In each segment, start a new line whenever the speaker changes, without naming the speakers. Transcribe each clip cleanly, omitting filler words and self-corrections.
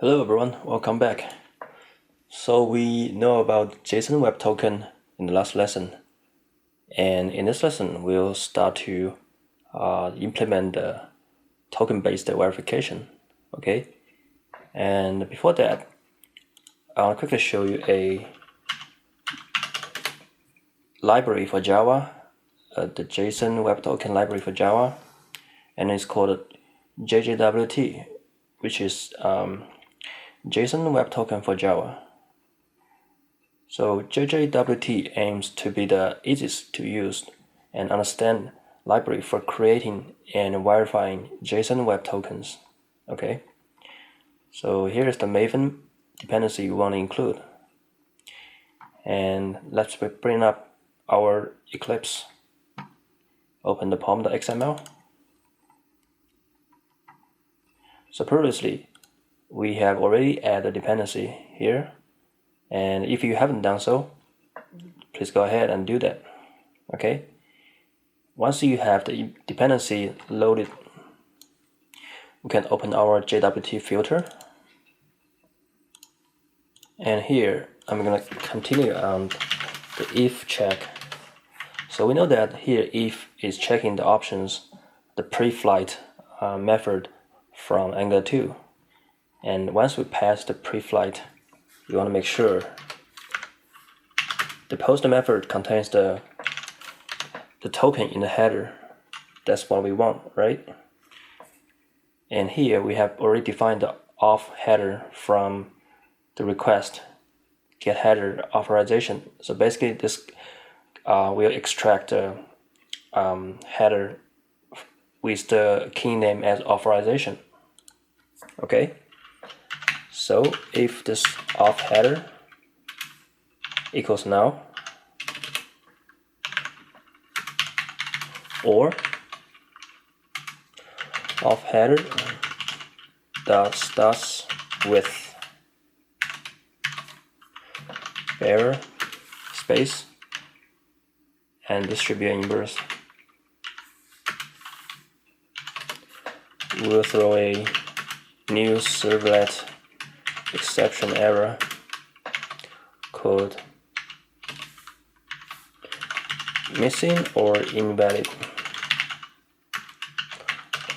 Hello everyone, welcome back. So we know about JSON Web Token in the last lesson, and in this lesson we'll start to implement the token-based verification. Okay, and before that, I'll quickly show you a library for Java, the JSON Web Token library for Java, and it's called JWT, which is JSON Web Token for Java. So JWT aims to be the easiest to use and understand library for creating and verifying JSON Web Tokens. Okay, so here is the Maven dependency we want to include. And let's bring up our Eclipse. Open the pom.xml. So previously, we have already added a dependency here. And if you haven't done so, please go ahead and do that. Okay. Once you have the dependency loaded, we can open our JWT filter. And here, I'm going to continue on the if check. So we know that here if is checking the options, the pre-flight method from Angular 2. And once we pass the pre-flight, you want to make sure the post method contains the token in the header. That's what we want, right? And here we have already defined the auth header from the request get header authorization. So basically this will extract the header with the key name as authorization. Okay, so if this auth header equals null, or auth header that starts with bearer space and distribute inverse, we'll throw a new servlet exception error called missing or invalid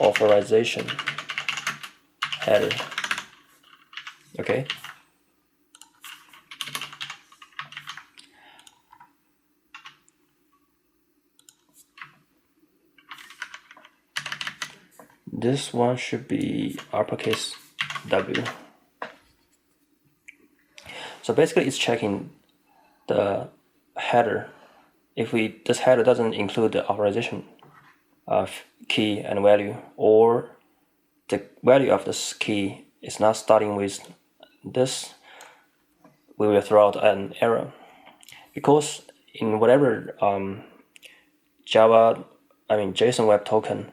authorization header. Okay. This one should be uppercase W. So basically it's checking the header. If this header doesn't include the authorization key and value, or the value of this key is not starting with this, we will throw out an error. Because in whatever JSON Web Token,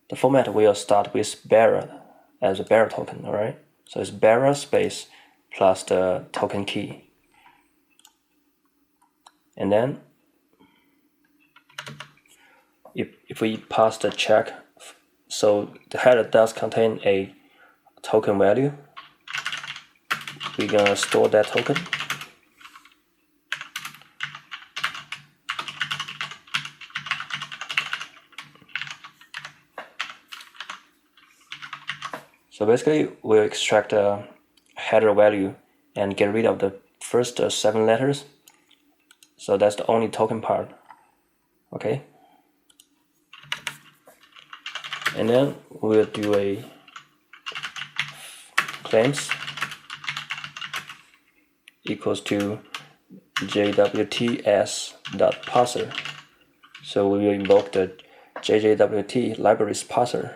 the format will start with bearer as a bearer token, alright? So it's bearer space plus the token key. And then if we pass the check, so the header does contain a token value, we're gonna store that token. So basically, we'll extract a header value and get rid of the first 7 letters. So that's the only token part. Okay. And then we'll do a claims equals to jwts.parser. So we will invoke the JWT libraries parser.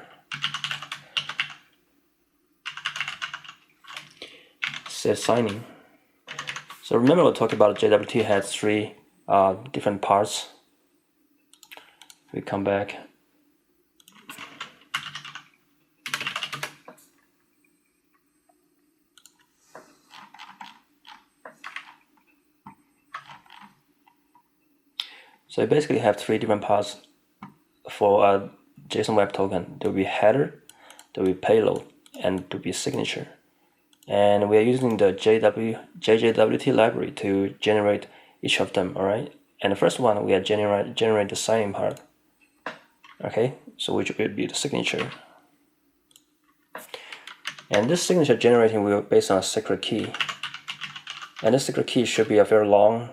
Set signing. So remember we talked about JWT had 3 different parts. We come back. So you basically have 3 different parts for a JSON Web Token. There will be header, there will be payload, and there will be signature. and we are using the JWT library to generate each of them. All right, and the first one we are generate the signing part. Okay, so which will be the signature, and this signature generating will be based on a secret key, and this secret key should be a very long,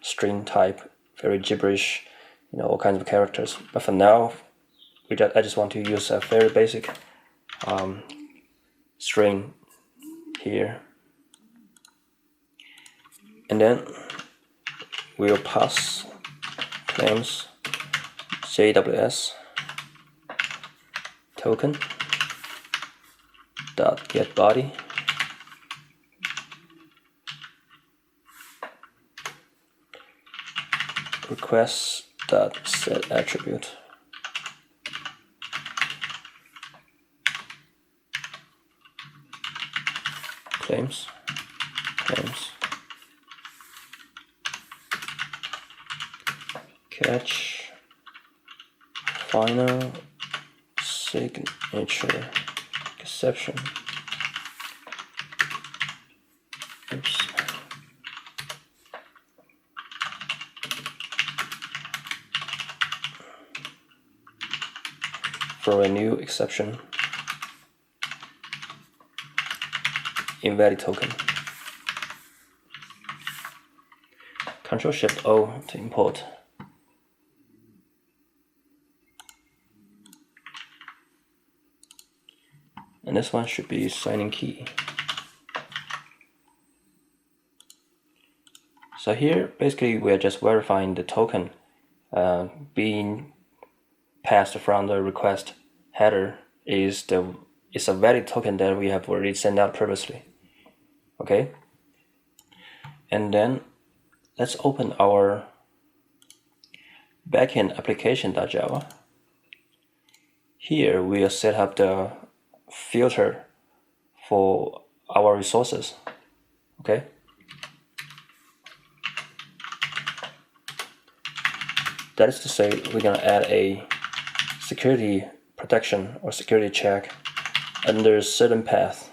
string type, very gibberish, all kinds of characters. But for now, I just want to use a very basic string here, and then we'll pass claims JWS token dot get body request dot set attribute claims catch final signature exception. Oops. For a new exception, invalid token. Ctrl+Shift+O to import. And this one should be signing key. So here, basically, we are just verifying the token being passed from the request header is a valid token that we have already sent out previously. Okay, and then let's open our backend application.java. Here we'll set up the filter for our resources. Okay, that is to say, we're gonna add a security protection or security check under a certain path.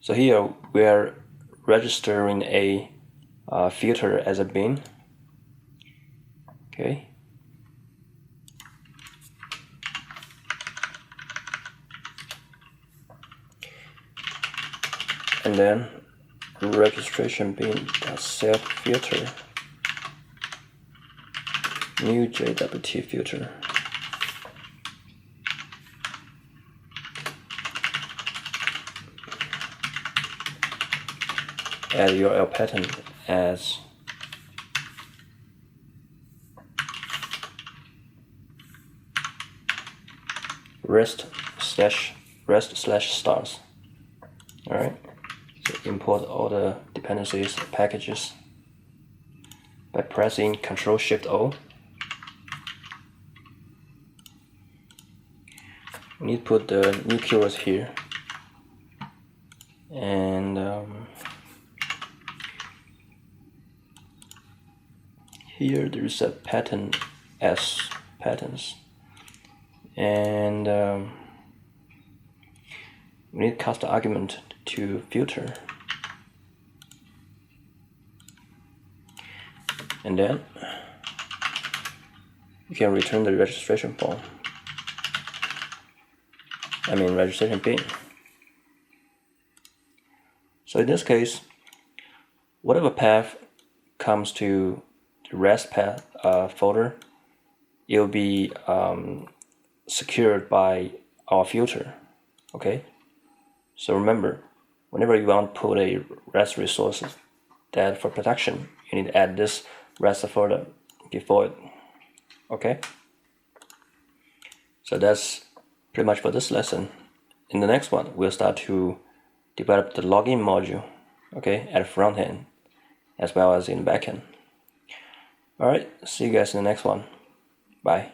So here we are registering a filter as a bin. Okay. And then registration bin set filter new JWT filter. Add URL pattern as rest/stars. All right. So import all the dependencies, packages by pressing Ctrl+Shift+O. We need to put the new keywords here, and here there is a pattern as patterns, and we need to cast the argument to filter, and then you can return the registration form. Registration bin. So in this case, whatever path comes to the rest path folder, it will be secured by our filter. Okay. So remember, whenever you want to put a REST resource that for protection, you need to add this REST folder before it. Okay. So that's pretty much for this lesson. in the next one, we'll start to develop the login module, okay, at the front end as well as in the back end. Alright, see you guys in the next one. Bye.